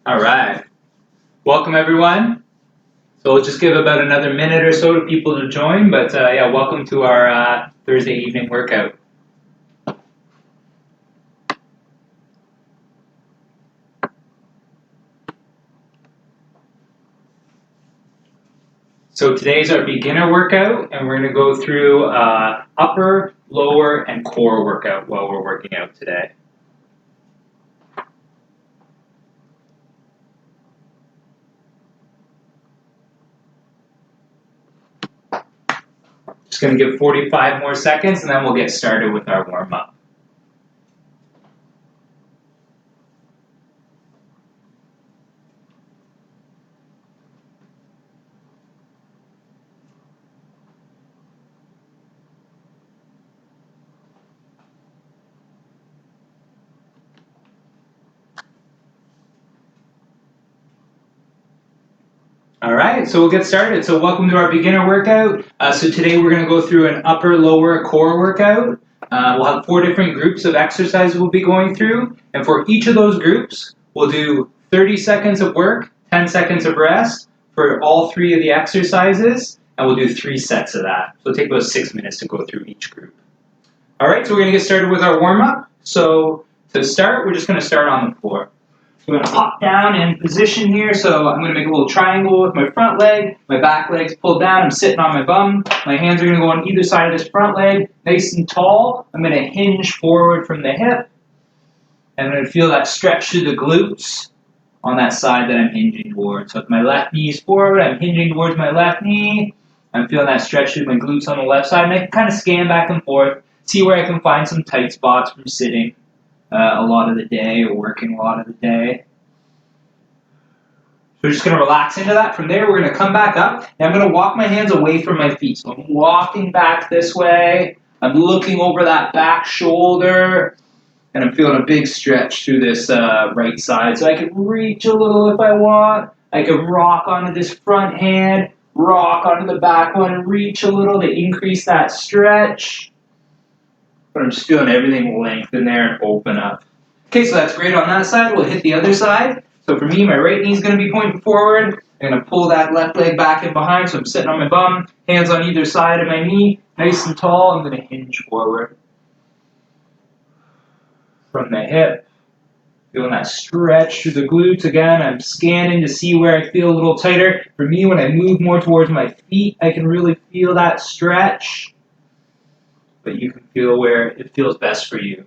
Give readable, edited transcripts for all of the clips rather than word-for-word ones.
All right. Welcome, everyone. So we'll just give about another minute or so to people to join, but yeah, welcome to our Thursday evening workout. So today's our beginner workout, and we're going to go through upper, lower, and core workout while we're working out today. Just going to give 45 more seconds, and then we'll get started with our warm-up. All right, so we'll get started. So welcome to our beginner workout. So today we're going to go through an upper, lower, core workout. We'll have 4 different groups of exercises we'll be going through. And for each of those groups, we'll do 30 seconds of work, 10 seconds of rest for all 3 of the exercises. And we'll do 3 sets of that. So it'll take about 6 minutes to go through each group. All right, so we're going to get started with our warm-up. So to start, we're just going to start on the floor. I'm going to pop down in position here, so I'm going to make a little triangle with my front leg, my back leg's pulled down, I'm sitting on my bum, my hands are going to go on either side of this front leg, nice and tall. I'm going to hinge forward from the hip, and I'm going to feel that stretch through the glutes on that side that I'm hinging towards. So if my left knee is forward, I'm hinging towards my left knee, I'm feeling that stretch through my glutes on the left side, and I can kind of scan back and forth, see where I can find some tight spots from sitting a lot of the day or working a lot of the day. So we're just going to relax into that. From there, we're going to come back up, and I'm going to walk my hands away from my feet. So I'm walking back this way. I'm looking over that back shoulder, and I'm feeling a big stretch through this right side. So I can reach a little if I want. I can rock onto this front hand, rock onto the back one, and reach a little to increase that stretch. But I'm just feeling everything lengthen there and open up. Okay, so that's great on that side. We'll hit the other side. So for me, my right knee is going to be pointing forward. I'm going to pull that left leg back in behind, so I'm sitting on my bum, hands on either side of my knee, nice and tall. I'm going to hinge forward from the hip. Feeling that stretch through the glutes again. I'm scanning to see where I feel a little tighter. For me, when I move more towards my feet, I can really feel that stretch. But you can feel where it feels best for you.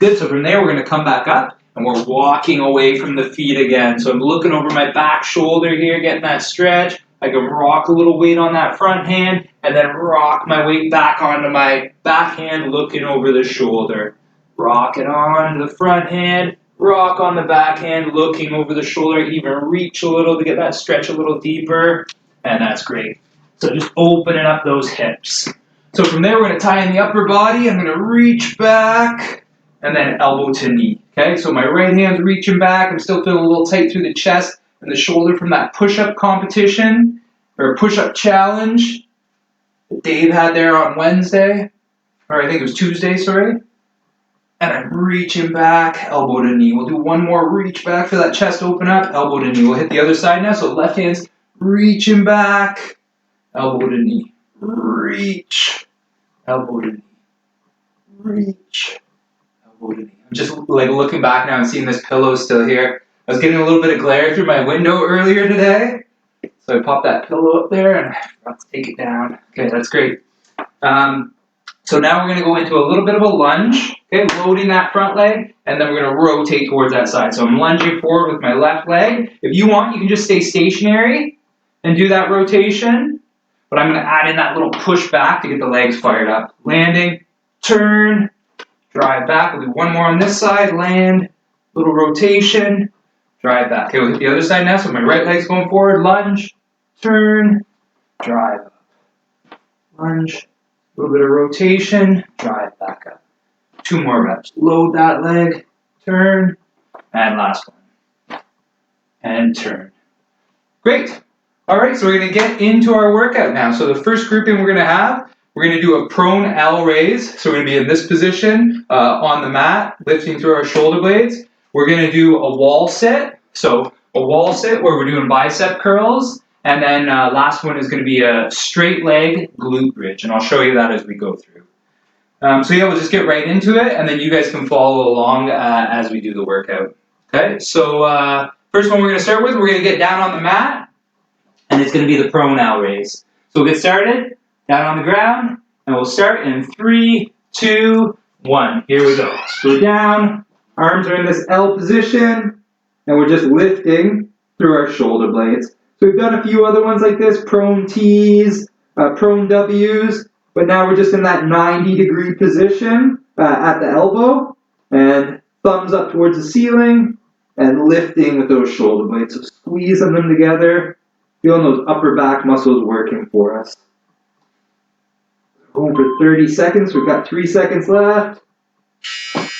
Good, so from there we're going to come back up and we're walking away from the feet again. So I'm looking over my back shoulder here, getting that stretch. I can rock a little weight on that front hand and then rock my weight back onto my back hand, looking over the shoulder. Rock it on the front hand, rock on the back hand, looking over the shoulder, even reach a little to get that stretch a little deeper, and that's great. So just opening up those hips. So from there, we're going to tie in the upper body. I'm going to reach back and then elbow to knee. Okay, so my right hand's reaching back. I'm still feeling a little tight through the chest and the shoulder from that push-up competition or push-up challenge that Dave had there on Wednesday. Or I think it was Tuesday, sorry. And I'm reaching back, elbow to knee. We'll do one more reach back, feel that chest open up, elbow to knee. We'll hit the other side now. So left hand's reaching back, elbow to knee. Reach, elbow to knee. Reach, elbow to knee. I'm just like looking back now and seeing this pillow still here. I was getting a little bit of glare through my window earlier today. So I popped that pillow up there and I forgot to take it down. Okay, that's great. So now we're going to go into a little bit of a lunge. Okay, loading that front leg, and then we're going to rotate towards that side. So I'm lunging forward with my left leg. If you want, you can just stay stationary and do that rotation. But I'm going to add in that little push back to get the legs fired up. Landing, turn, drive back. We'll do one more on this side. Land, little rotation, drive back. Okay, we'll hit the other side now. So my right leg's going forward. Lunge, turn, drive up. Lunge, a little bit of rotation, drive back up. 2 more reps. Load that leg, turn, and last one. And turn. Great. All right, so we're going to get into our workout now. So the first grouping we're going to have, we're going to do a prone L raise. So we're going to be in this position on the mat, lifting through our shoulder blades. We're going to do a wall sit. So a wall sit where we're doing bicep curls, and then last one is going to be a straight leg glute bridge, and I'll show you that as we go through. So yeah, we'll just get right into it, and then you guys can follow along as we do the workout. Okay, so first one we're going to start with, we're going to get down on the mat, and it's going to be the pronoun raise. So we'll get started, down on the ground, and we'll start in 3, 2, 1. Here we go. So we're down, arms are in this L position, and we're just lifting through our shoulder blades. So we've done a few other ones like this, prone T's, prone W's, but now we're just in that 90-degree position at the elbow, and thumbs up towards the ceiling, and lifting with those shoulder blades. So squeezing them together, feeling those upper back muscles working for us. Going for 30 seconds, we've got 3 seconds left.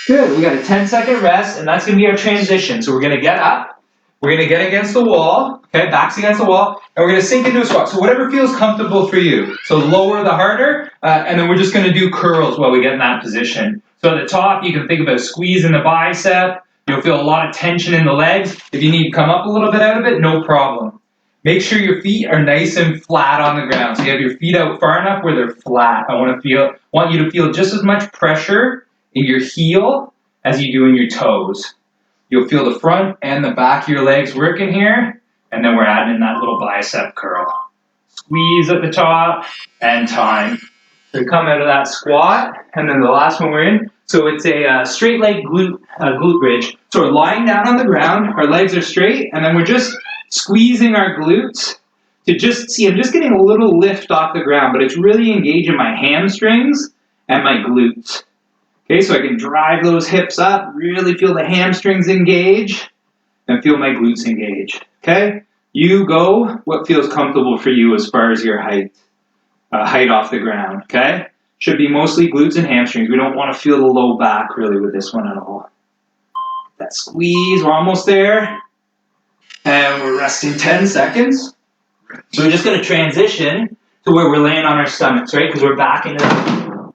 Good, we got a 10-second rest, and that's going to be our transition. So we're going to get up, we're going to get against the wall, okay, backs against the wall, and we're going to sink into a squat. So whatever feels comfortable for you. So lower the harder, and then we're just going to do curls while we get in that position. So at the top, you can think about squeezing the bicep. You'll feel a lot of tension in the legs. If you need to come up a little bit out of it, no problem. Make sure your feet are nice and flat on the ground. So you have your feet out far enough where they're flat. I want you to feel just as much pressure in your heel as you do in your toes. You'll feel the front and the back of your legs working here, and then we're adding in that little bicep curl. Squeeze at the top, and time. So we come out of that squat, and then the last one we're in. So it's a straight leg glute bridge. So we're lying down on the ground, our legs are straight, and then we're just squeezing our glutes to just see, I'm just getting a little lift off the ground, but it's really engaging my hamstrings and my glutes. Okay, so I can drive those hips up, really feel the hamstrings engage, and feel my glutes engage. Okay, you go what feels comfortable for you as far as your height off the ground. Okay, should be mostly glutes and hamstrings. We don't want to feel the low back really with this one at all. That squeeze, we're almost there, and we're resting 10 seconds. So we're just going to transition to where we're laying on our stomachs, right? Because we're back into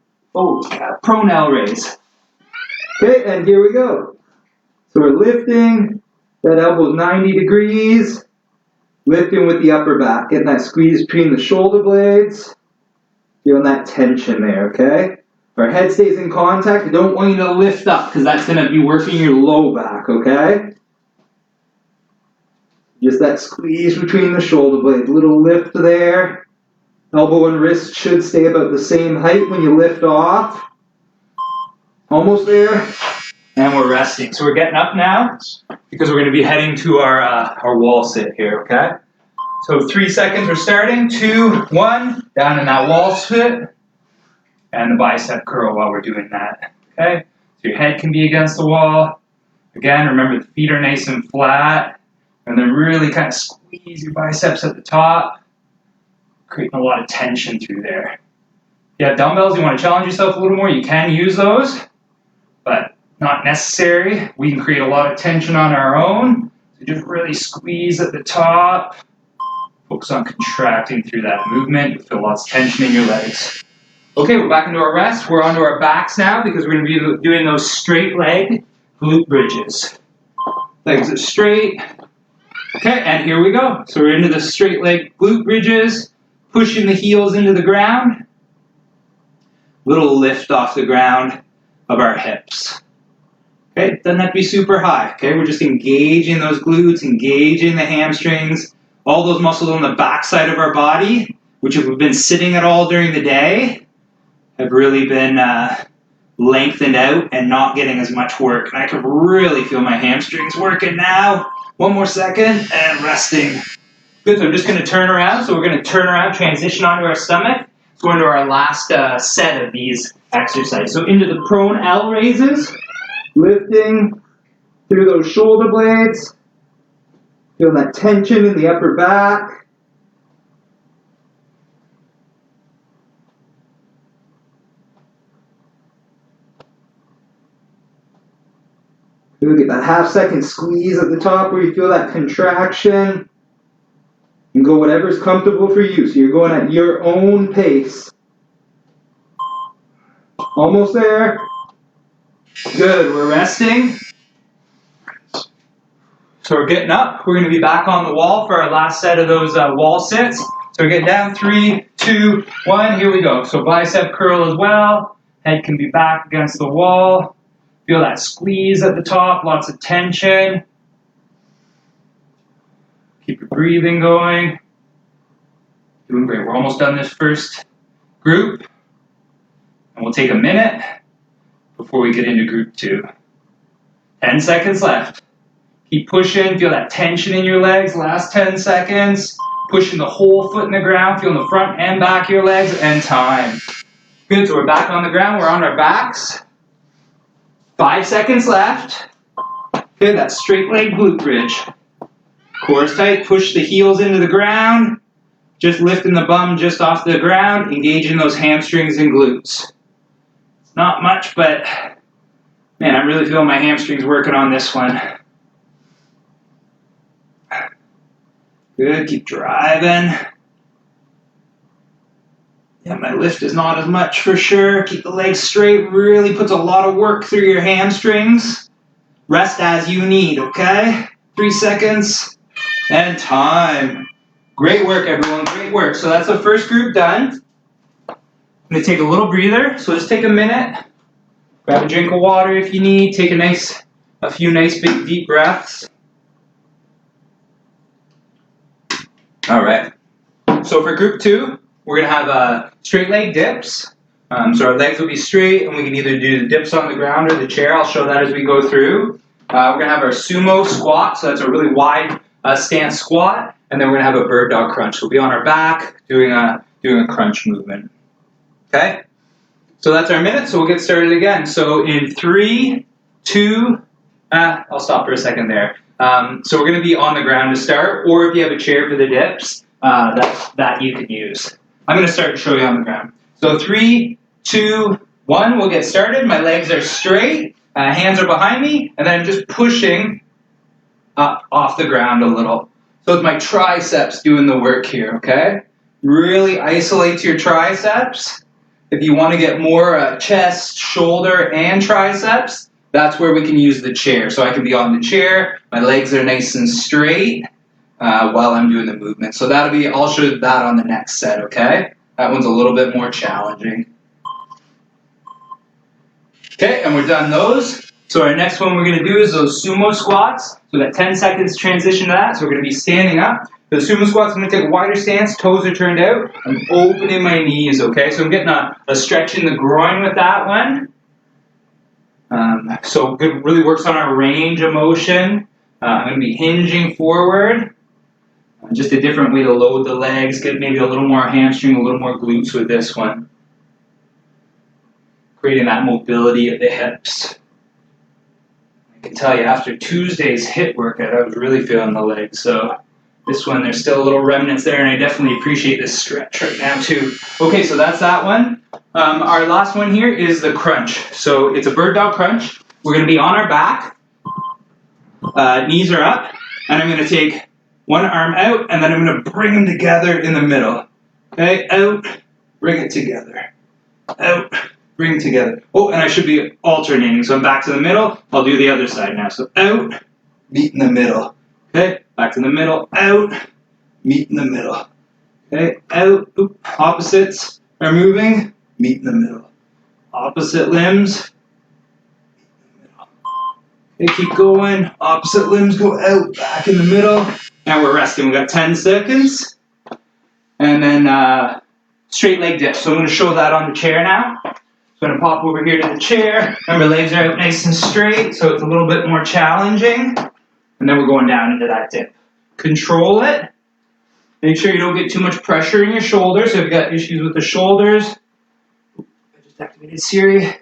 pronoun raise. Okay, and here we go. So we're lifting, that elbow's 90 degrees, lifting with the upper back, getting that squeeze between the shoulder blades, feeling that tension there, okay? Our head stays in contact. I don't want you to lift up because that's going to be working your low back, okay? Just that squeeze between the shoulder blades, little lift there. Elbow and wrist should stay about the same height when you lift off. Almost there. And we're resting. So we're getting up now because we're going to be heading to our wall sit here, okay? So 3 seconds, we're starting. 2, 1, down in that wall sit. And the bicep curl while we're doing that, okay? So your head can be against the wall. Again, remember the feet are nice and flat. And then really kind of squeeze your biceps at the top, creating a lot of tension through there. If you have dumbbells, you want to challenge yourself a little more, you can use those, but not necessary. We can create a lot of tension on our own. So just really squeeze at the top. Focus on contracting through that movement. You'll feel lots of tension in your legs. Okay, we're back into our rest. We're onto our backs now because we're going to be doing those straight leg glute bridges. Legs are straight. Okay, and here we go. So we're into the straight leg glute bridges, pushing the heels into the ground. Little lift off the ground of our hips. Okay, doesn't have to be super high. Okay, we're just engaging those glutes, engaging the hamstrings, all those muscles on the back side of our body, which if we've been sitting at all during the day, have really been lengthened out and not getting as much work. And I can really feel my hamstrings working now. 1 more second, and resting. Good, so I'm just going to turn around. So we're going to turn around, transition onto our stomach. So we're into our last set of these exercises. So into the prone L raises, lifting through those shoulder blades, feeling that tension in the upper back. You'll get that half-second squeeze at the top where you feel that contraction. You can go whatever's comfortable for you. So you're going at your own pace. Almost there. Good, we're resting. So So we're getting up. We're going to be back on the wall for our last set of those wall sits. So we're getting down, 3, 2, 1, here we go. So bicep curl as well. Head can be back against the wall. Feel that squeeze at the top, lots of tension. Keep your breathing going. Doing great. We're almost done this first group. And we'll take a minute before we get into group 2. 10 seconds left. Keep pushing. Feel that tension in your legs. Last 10 seconds. Pushing the whole foot in the ground. Feeling the front and back of your legs. And time. Good. So we're back on the ground. We're on our backs. 5 seconds left. Good. That straight leg glute bridge. Core's tight. Push the heels into the ground. Just lifting the bum just off the ground. Engaging those hamstrings and glutes. It's not much, but man, I'm really feeling my hamstrings working on this one. Good. Keep driving. Yeah, my lift is not as much for sure. Keep the legs straight. Really puts a lot of work through your hamstrings. Rest as you need, okay? 3 seconds. And time. Great work, everyone. Great work. So that's the first group done. I'm going to take a little breather. So just take a minute. Grab a drink of water if you need. Take a few nice big deep breaths. All right. So for group 2, we're going to have straight leg dips. So our legs will be straight, and we can either do the dips on the ground or the chair. I'll show that as we go through. We're going to have our sumo squat. So that's a really wide stance squat. And then we're going to have a bird dog crunch. We'll be on our back doing a crunch movement. Okay? So that's our minute. So we'll get started again. So in 3, 2, I'll stop for a second there. So we're going to be on the ground to start, or if you have a chair for the dips, that you can use. I'm going to start and show you on the ground. So 3, 2, 1, we'll get started. My legs are straight, hands are behind me, and then I'm just pushing up off the ground a little. So it's my triceps doing the work here, okay? Really isolate your triceps. If you want to get more chest, shoulder, and triceps, that's where we can use the chair. So I can be on the chair, my legs are nice and straight while I'm doing the movement. So I'll show you that on the next set, okay? That one's a little bit more challenging. Okay, and we're done those. So our next one we're going to do is those sumo squats. So we got 10 seconds transition to that. So we're going to be standing up. For the sumo squats, I'm going to take a wider stance. Toes are turned out. I'm opening my knees, okay? So I'm getting a stretch in the groin with that one. So good, really works on our range of motion. I'm going to be hinging forward. Just a different way to load the legs. Get maybe a little more hamstring, a little more glutes with this one. Creating that mobility of the hips. I can tell you after Tuesday's HIIT workout, I was really feeling the legs. So this one, there's still a little remnants there, and I definitely appreciate this stretch right now too. Okay, so that's that one. Our last one here is the crunch. So it's a bird dog crunch. We're going to be on our back. Knees are up, and I'm going to take one arm out, and then I'm going to bring them together in the middle. Okay, out, bring it together. Out, bring it together. Oh, and I should be alternating. So I'm back to the middle. I'll do the other side now. So out, meet in the middle. Okay, back to the middle. Out, meet in the middle. Okay, out. Oop, opposites are moving. Meet in the middle. Opposite limbs. Okay, keep going. Opposite limbs go out, back in the middle. Now we're resting. We got 10 seconds. And then straight leg dip. So I'm going to show that on the chair now. So I'm going to pop over here to the chair. Remember, legs are out nice and straight, so it's a little bit more challenging. And then we're going down into that dip. Control it. Make sure you don't get too much pressure in your shoulders. So if you've got issues with the shoulders, I just activated Siri.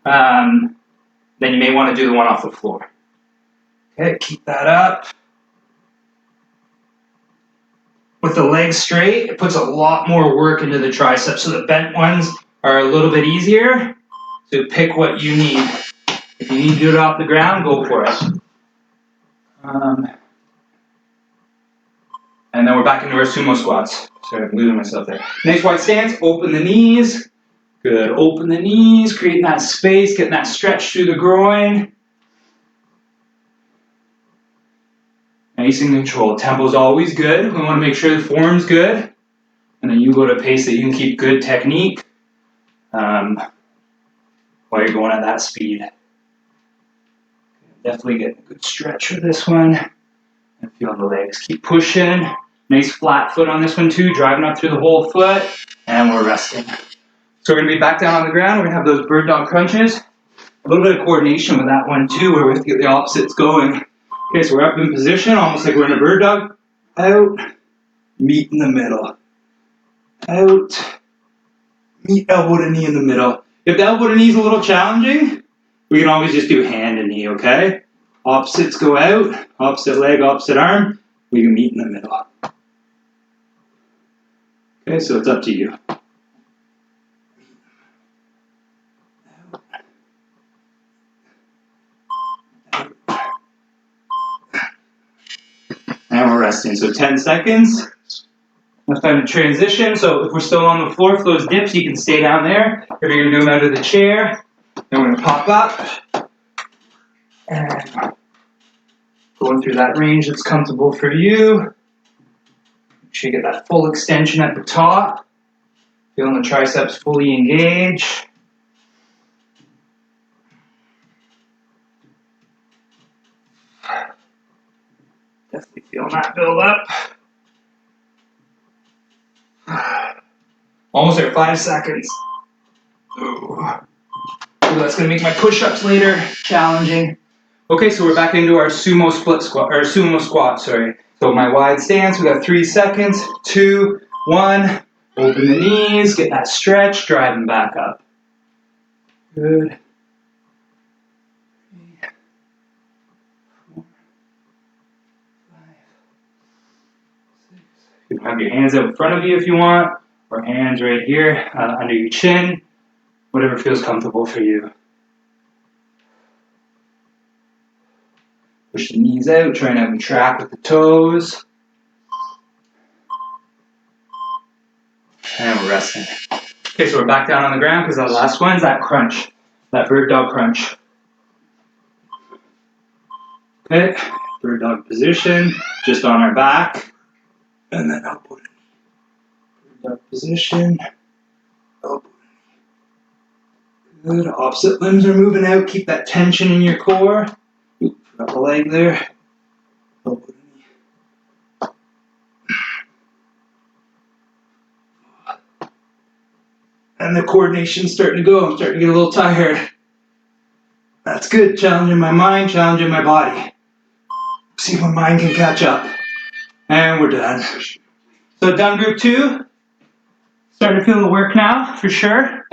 Then you may want to do the one off the floor. Okay, keep that up. With the legs straight, it puts a lot more work into the triceps. So the bent ones are a little bit easier. So pick what you need. If you need to do it off the ground, go for it. And then we're back into our sumo squats. Sorry, I'm losing myself there. Nice wide stance, open the knees. Good, open the knees, creating that space, getting that stretch through the groin. nice and controlled. Tempo's always good. We want to make sure the form's good. And then you go at a pace that you can keep good technique while you're going at that speed. Definitely getting a good stretch for this one. And feeling the legs. Keep pushing. Nice flat foot on this one too, driving up through the whole foot. And we're resting. So we're going to be back down on the ground. We're going to have those bird dog crunches. A little bit of coordination with that one too, where we have to get the opposites going. Okay, so we're up in position, almost like we're in a bird dog. Out, meet in the middle. Out, meet elbow to knee in the middle. If the elbow to knee is a little challenging, we can always just do hand and knee, okay? Opposites go out, opposite leg, opposite arm. We can meet in the middle. Okay, so it's up to you. And we're resting. So 10 seconds. Enough time to transition. So if we're still on the floor for those dips, you can stay down there. If you're going to do them out of the chair, then we're going to pop up. And going through that range that's comfortable for you. Make sure you get that full extension at the top. Feeling the triceps fully engage. Definitely feeling that build up. Almost there, 5 seconds. Ooh, that's gonna make my push-ups later challenging. Okay, so we're back into our sumo split squat, or sumo squat, sorry. So my wide stance, we got 3 seconds, 2, 1. Open the knees, get that stretch, drive them back up. Good. You can have your hands out in front of you if you want, or hands right here under your chin, whatever feels comfortable for you. Push the knees out, try and have them track with the toes. And we're resting. Okay, so we're back down on the ground because that last one's that crunch, that bird dog crunch. Okay, bird dog position, just on our back. And then elbow to knee. Bird dog position. Elbow to knee. Good. Opposite limbs are moving out. Keep that tension in your core. Oop, forgot the leg there. Elbow to knee. And the coordination's starting to go. I'm starting to get a little tired. That's good. Challenging my mind, challenging my body. See if my mind can catch up. And we're done. So done group 2. Starting to feel the work now, for sure.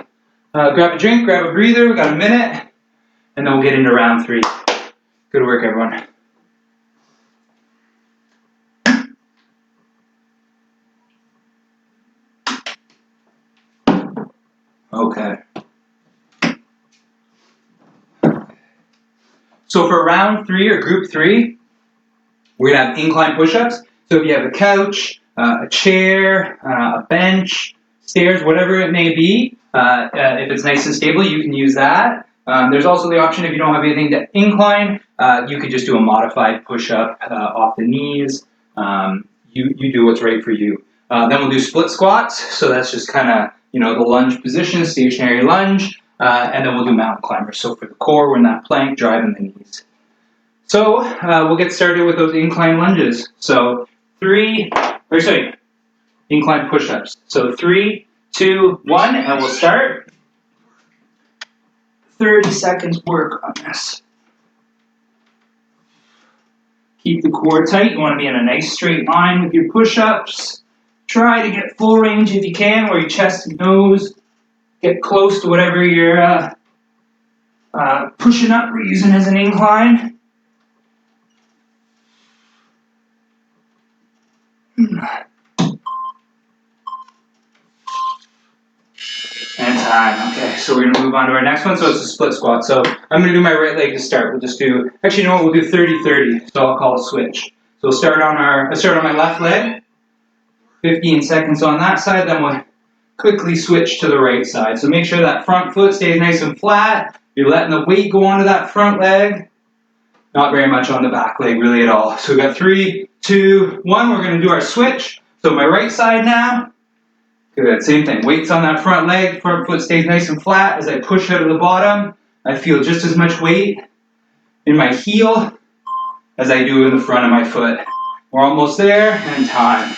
Grab a drink, grab a breather, we got a minute. And then we'll get into round 3. Good work, everyone. Okay. So for round 3 or group 3, we're going to have incline push-ups. So if you have a couch, a chair, a bench, stairs, whatever it may be, if it's nice and stable, you can use that. There's also the option if you don't have anything to incline, you could just do a modified push-up off the knees. You do what's right for you. Then we'll do split squats. So that's just kind of, the lunge position, stationary lunge. And then we'll do mountain climbers. So for the core, we're in that plank, driving the knees. So we'll get started with those incline lunges. So incline push-ups. So 3, 2, 1, and we'll start. 30 seconds work on this. Keep the core tight. You want to be in a nice straight line with your push-ups. Try to get full range if you can, where your chest and nose get close to whatever you're pushing up or using as an incline. And time. Okay, so we're going to move on to our next one. So it's a split squat. So I'm going to do my right leg to start. We'll just do, actually, you know what? We'll do 30-30. So I'll call it switch. So we'll start on my left leg. 15 seconds on that side. Then we'll quickly switch to the right side. So make sure that front foot stays nice and flat. You're letting the weight go onto that front leg. Not very much on the back leg really at all. So we got 3, 2, 1. We're going to do our switch. So my right side now. Good, same thing. Weights on that front leg. Front foot stays nice and flat. As I push out of the bottom, I feel just as much weight in my heel as I do in the front of my foot. We're almost there, and time.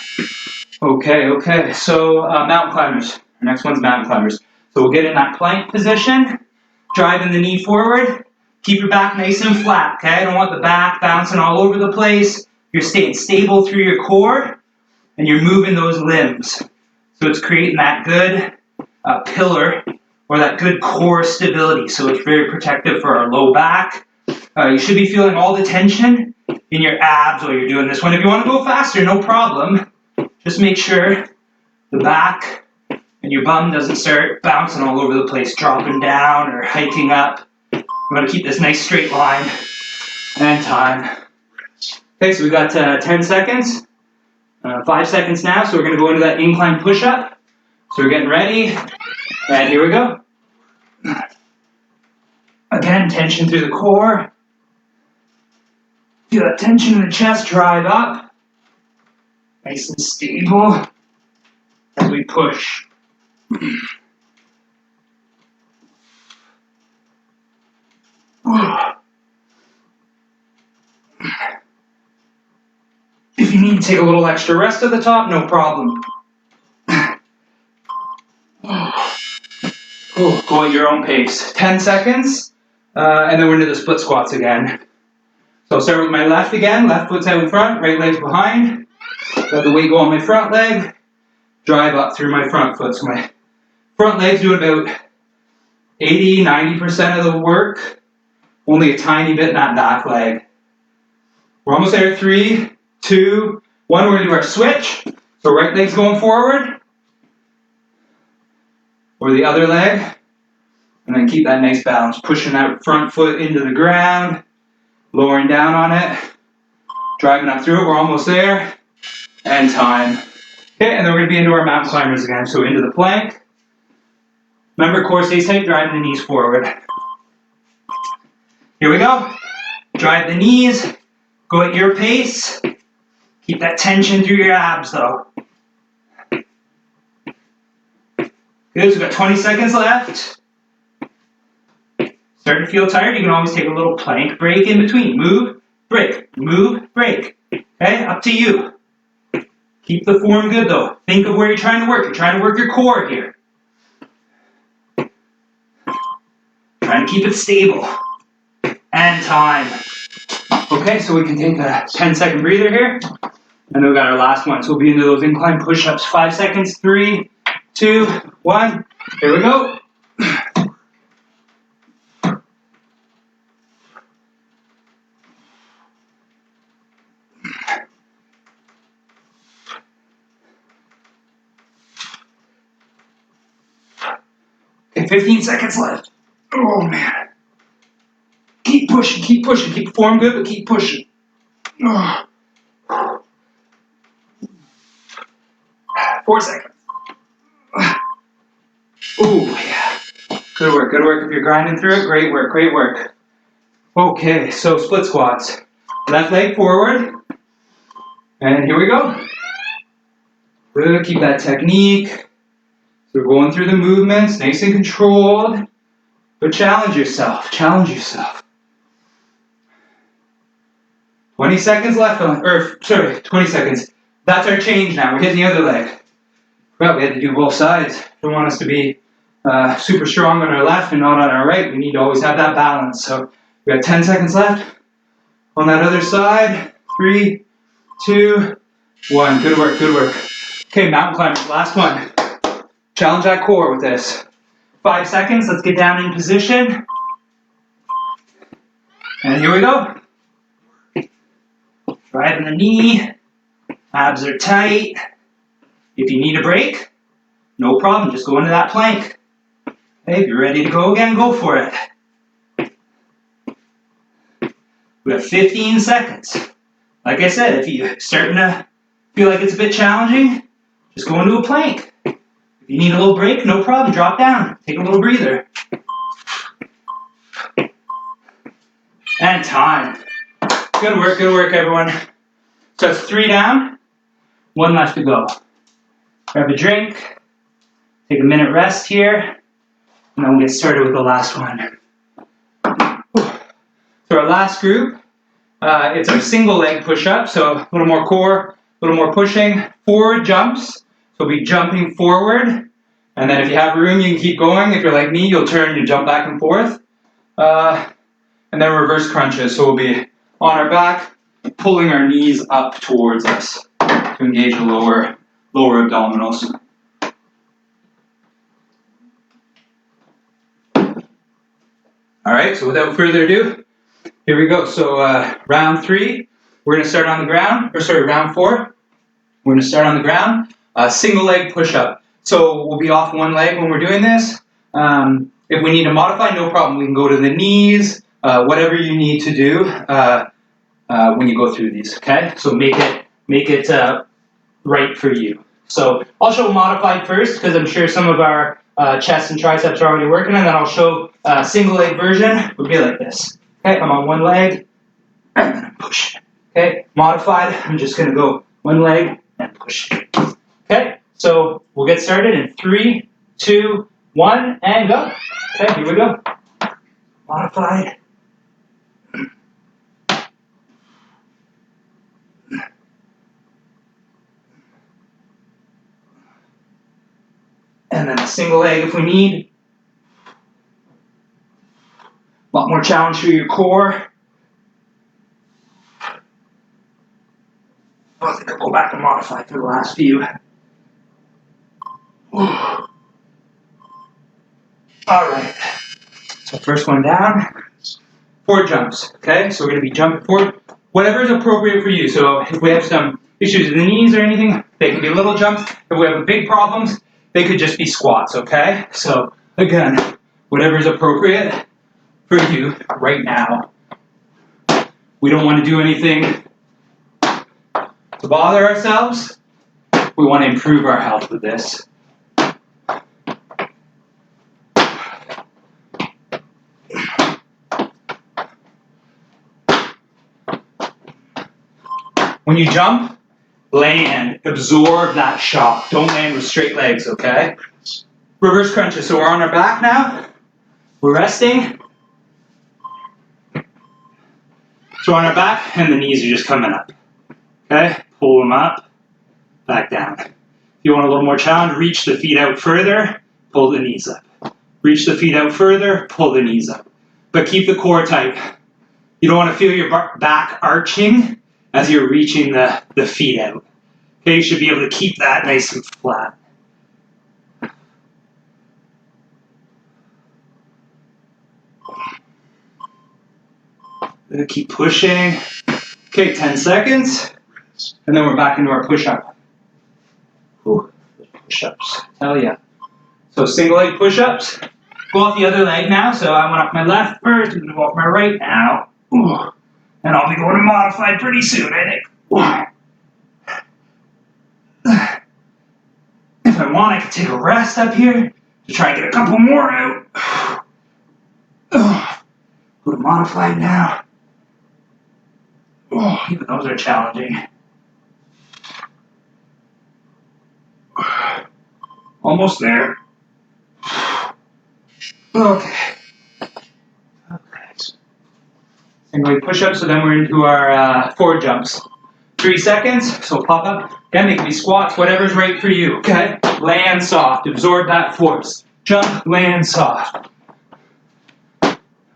Okay. So mountain climbers. Our next one's mountain climbers. So we'll get in that plank position, driving the knee forward. Keep your back nice and flat, okay? I don't want the back bouncing all over the place. You're staying stable through your core, and you're moving those limbs. So it's creating that good pillar, or that good core stability. So it's very protective for our low back. You should be feeling all the tension in your abs while you're doing this one. If you want to go faster, no problem. Just make sure the back and your bum doesn't start bouncing all over the place, dropping down or hiking up. You want to keep this nice straight line. And time. Okay, so we got 10 seconds. 5 seconds now, so we're going to go into that incline push-up. So we're getting ready, and here we go. Again, tension through the core. Feel that tension in the chest drive up. Nice and stable as we push. If you need to take a little extra rest at the top, no problem. Go at your own pace. 10 seconds, and then we're into the split squats again. So I'll start with my left again. Left foot's out in front, right leg's behind. Let the weight go on my front leg. Drive up through my front foot. So my front leg's doing about 80-90% of the work. Only a tiny bit in that back leg. We're almost there. 3, 2, 1. We're going to do our switch. So right leg's going forward. Or the other leg. And then keep that nice balance. Pushing that front foot into the ground. Lowering down on it. Driving up through it. We're almost there. And time. Okay, and then we're going to be into our mountain climbers again. So into the plank. Remember, core stays tight, driving the knees forward. Here we go. Drive the knees. Go at your pace. Keep that tension through your abs, though. Good, so we've got 20 seconds left. Starting to feel tired, you can always take a little plank break in between. Move, break, move, break. Okay, up to you. Keep the form good, though. Think of where you're trying to work. You're trying to work your core here. Trying to keep it stable. And time. Okay, so we can take a 10-second breather here. And then we got our last one. So we'll be into those incline push-ups. 5 seconds. 3, 2, 1. Here we go. Okay, 15 seconds left. Oh, man. Keep pushing, keep pushing. Keep the form good, but keep pushing. Oh. 4 seconds. Oh, yeah. Good work, good work. If you're grinding through it, great work, great work. Okay, so split squats. Left leg forward. And here we go. Good, keep that technique. So we're going through the movements, nice and controlled. But challenge yourself, challenge yourself. 20 seconds left on, 20 seconds. That's our change now. We're hitting the other leg. Well, we had to do both sides. Don't want us to be super strong on our left and not on our right. We need to always have that balance. So we got 10 seconds left on that other side. 3, 2, 1. Good work, good work. Okay, mountain climbers, last one. Challenge that core with this. 5 seconds, let's get down in position. And here we go. Driving the knee, abs are tight. If you need a break, no problem, just go into that plank. Okay, if you're ready to go again, go for it. We have 15 seconds. Like I said, if you're starting to feel like it's a bit challenging, just go into a plank. If you need a little break, no problem, drop down, take a little breather. And time. Good work, everyone. So it's 3 down, 1 left to go. Grab a drink, take a minute rest here, and then we'll get started with the last one. So our last group, it's our single leg push-up, so a little more core, a little more pushing, forward jumps, so we'll be jumping forward, and then if you have room, you can keep going. If you're like me, you'll turn and jump back and forth. And then reverse crunches, so we'll be on our back, pulling our knees up towards us to engage the lower abdominals. All right, so without further ado, here we go. So round 3, we're going to start on the ground, round 4, we're going to start on the ground, single leg push-up. So we'll be off one leg when we're doing this. If we need to modify, no problem. We can go to the knees, whatever you need to do when you go through these, okay? So make it right for you. So I'll show modified first, because I'm sure some of our chest and triceps are already working, and then I'll show a single leg version. Would be like this. Okay, I'm on one leg, and then I push. Okay, modified, I'm just going to go one leg and push. Okay, so we'll get started in 3, 2, 1, and go. Okay, here we go. Modified. And then a single leg if we need. A lot more challenge for your core. I think I'll go back and modify for the last few. All right. So first one down. 4 jumps. Okay, so we're going to be jumping forward. Whatever is appropriate for you. So if we have some issues with the knees or anything, they can be little jumps. If we have big problems, they could just be squats, okay? So, again, whatever is appropriate for you right now. We don't want to do anything to bother ourselves. We want to improve our health with this. When you jump, land, absorb that shock. Don't land with straight legs, okay? Reverse crunches. So we're on our back now. We're resting. So on our back, and the knees are just coming up. Okay? Pull them up, back down. If you want a little more challenge, reach the feet out further, pull the knees up. Reach the feet out further, pull the knees up. But keep the core tight. You don't want to feel your back arching as you're reaching the feet out. Okay, you should be able to keep that nice and flat. Keep pushing. Okay, 10 seconds. And then we're back into our push-up. Push-ups, hell yeah. So single leg push-ups. Go off the other leg now. So I went off my left first, I'm going to go off my right now. Ooh. And I'll be going to modified pretty soon, I think. If I want, I can take a rest up here to try and get a couple more out. Go to modified now. Even those are challenging. Almost there. Okay. Single leg push-ups, so then we're into our forward jumps. 3 seconds, so pop up. Again, they can be squats, whatever's right for you, okay? Land soft, absorb that force. Jump, land soft.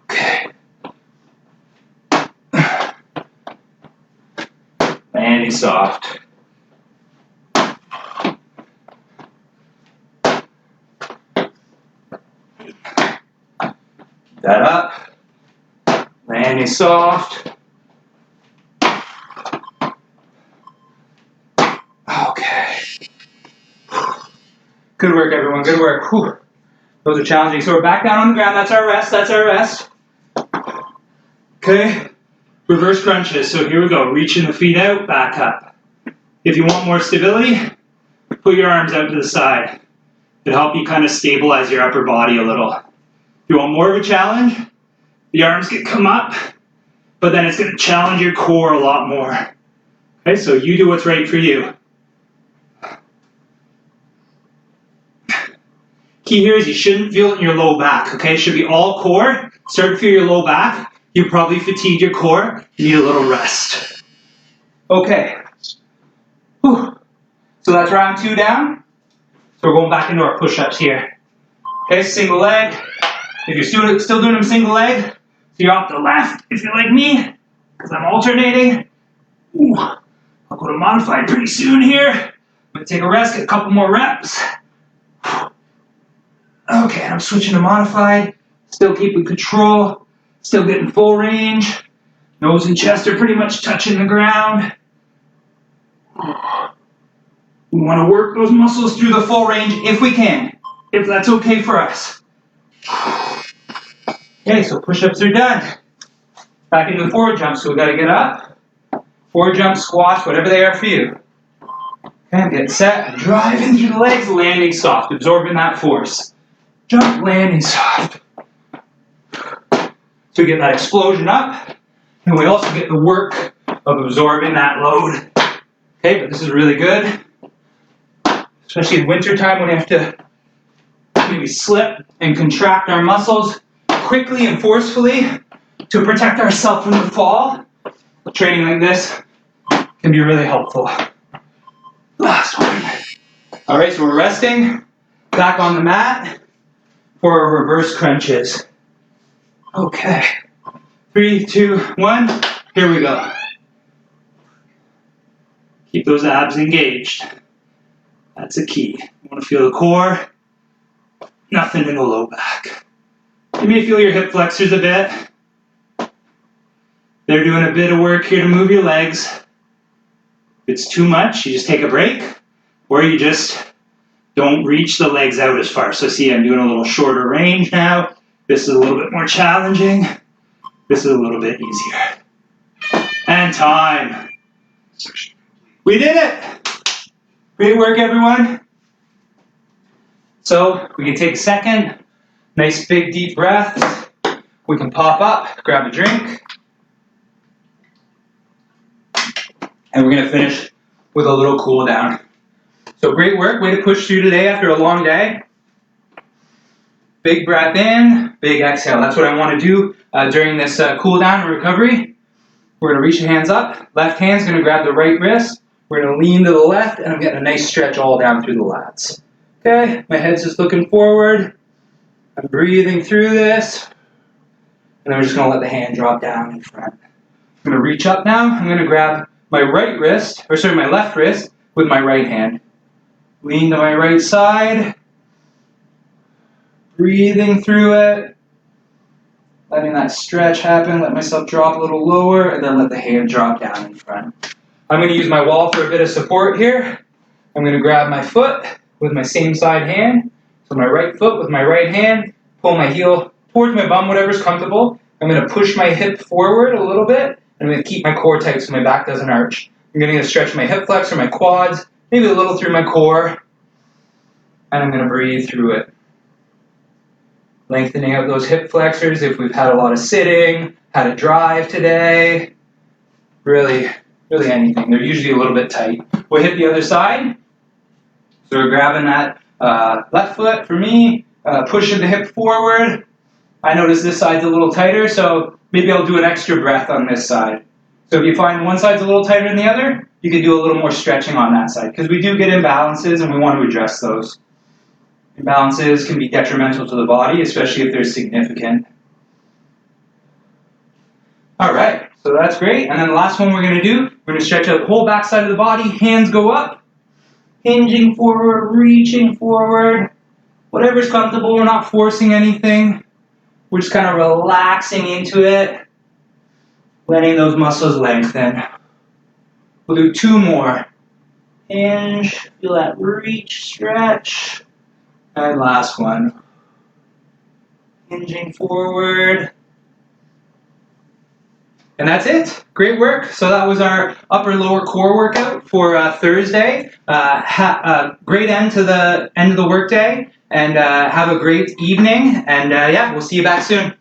Okay. Landing soft. Keep that up. Landing soft. Okay. Good work, everyone. Good work. Whew. Those are challenging. So we're back down on the ground. That's our rest. That's our rest. Okay. Reverse crunches. So here we go. Reaching the feet out, back up. If you want more stability, put your arms out to the side. It'll help you kind of stabilize your upper body a little. If you want more of a challenge, the arms can come up, but then it's going to challenge your core a lot more. Okay, so you do what's right for you. Key here is you shouldn't feel it in your low back, okay? It should be all core. Start to feel your low back. You probably fatigued your core. You need a little rest. Okay. Whew. So that's round 2 down. So we're going back into our push-ups here. Okay, single leg. If you're still doing them single leg, so you're off to the left if you're like me, because I'm alternating. Ooh. I'll go to modified pretty soon here. I'm going to take a rest, get a couple more reps. Okay, I'm switching to modified. Still keeping control. Still getting full range. Nose and chest are pretty much touching the ground. We want to work those muscles through the full range if we can, if that's okay for us. Okay, so push-ups are done. Back into the forward jump, so we got to get up. Forward jump, squats, whatever they are for you. Okay, get set, driving through the legs, landing soft, absorbing that force. Jump, landing soft. So we get that explosion up, and we also get the work of absorbing that load. Okay, but this is really good, especially in winter time when we have to maybe slip and contract our muscles quickly and forcefully to protect ourselves from the fall. Training like this can be really helpful. Last one. All right, so we're resting, back on the mat for our reverse crunches. Okay, 3, 2, 1, here we go. Keep those abs engaged. That's a key. You want to feel the core, nothing in the low back. You may feel your hip flexors a bit. They're doing a bit of work here to move your legs. If it's too much, you just take a break, or you just don't reach the legs out as far. So see, I'm doing a little shorter range now. This is a little bit more challenging. This is a little bit easier. And time. We did it! Great work, everyone. So we can take a second. Nice big deep breath. We can pop up, grab a drink. And we're going to finish with a little cool down. So great work. Way to push through today after a long day. Big breath in, big exhale. That's what I want to do during this cool down and recovery. We're going to reach the hands up. Left hand's going to grab the right wrist. We're going to lean to the left, and I'm getting a nice stretch all down through the lats. Okay, my head's just looking forward. I'm breathing through this. And then we're just going to let the hand drop down in front. I'm going to reach up now. I'm going to grab my my left wrist with my right hand. Lean to my right side. Breathing through it. Letting that stretch happen. Let myself drop a little lower, and then let the hand drop down in front. I'm going to use my wall for a bit of support here. I'm going to grab my foot with my same side hand. So my right foot with my right hand. Pull my heel towards my bum, whatever's comfortable. I'm going to push my hip forward a little bit. I'm going to keep my core tight so my back doesn't arch. I'm going to stretch my hip flexor, my quads, maybe a little through my core. And I'm going to breathe through it. Lengthening out those hip flexors if we've had a lot of sitting, had a drive today. Really anything. They're usually a little bit tight. We'll hit the other side. So we're grabbing that left foot for me, pushing the hip forward. I notice this side's a little tighter, so maybe I'll do an extra breath on this side. So if you find one side's a little tighter than the other, you can do a little more stretching on that side, because we do get imbalances and we want to address those. Imbalances can be detrimental to the body, especially if they're significant. All right, so that's great. And then the last one we're going to do, we're going to stretch out the whole back side of the body. Hands go up, hinging forward, reaching forward. Whatever's comfortable, we're not forcing anything. We're just kind of relaxing into it, letting those muscles lengthen. We'll do 2 more. Hinge, feel that reach, stretch. And last one. Hinging forward. And that's it. Great work. So that was our upper lower core workout for Thursday. Great end to the end of the workday. And have a great evening. And yeah, we'll see you back soon.